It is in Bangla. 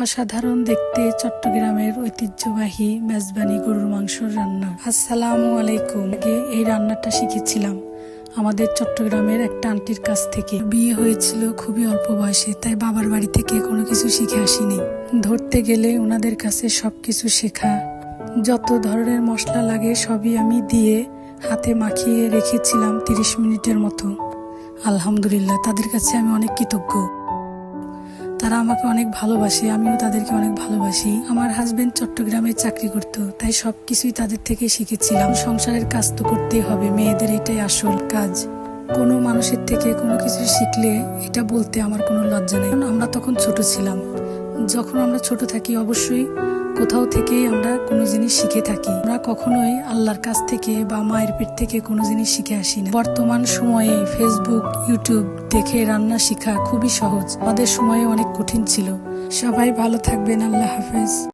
অসাধারণ দেখতে চট্টগ্রামের ঐতিহ্যবাহী মেজবানি গরুর মাংসর রান্না। আসসালামু আলাইকুম। আগে এই রান্নাটা শিখেছিলাম আমাদের চট্টগ্রামের একটা আন্টির কাছ থেকে। বিয়ে হয়েছিল খুবই অল্প বয়সে, তাই বাবার বাড়ি থেকে কোনো কিছু শিখে আসিনি। ধরতে গেলে ওনাদের কাছে সবকিছু শেখা। যত ধরনের মশলা লাগে সবই আমি দিয়ে হাতে মাখিয়ে রেখেছিলাম 30 মিনিটের মতো। আলহামদুলিল্লাহ, তাদের কাছে আমি অনেক কৃতজ্ঞ। তারা আমাকে অনেক ভালোবাসে, আমিও তাদেরকে অনেক ভালোবাসি। আমার হাজবেন্ড চট্টগ্রামে চাকরি করতো, তাই সবকিছুই তাদের থেকে শিখেছিলাম। সংসারের কাজ তো করতেই হবে, মেয়েদের এটাই আসল কাজ। কোনো মানুষের থেকে কোনো কিছু শিখলে এটা বলতে আমার কোনো লজ্জা নেই। আমরা তখন ছোট ছিলাম। যখন আমরা ছোট থাকি অবশ্যই কোথাও থেকে আমরা কোনো জিনিস শিখে থাকি। আমরা কখনোই আল্লাহর কাছ থেকে বা মায়ের পেট থেকে কোনো জিনিস শিখে আসি না। বর্তমান সময়ে ফেসবুক, ইউটিউব দেখে রান্না শেখা খুবই সহজ। আমাদের সময়ে অনেক কঠিন ছিল। সবাই ভালো থাকবেন। আল্লাহ হাফেজ।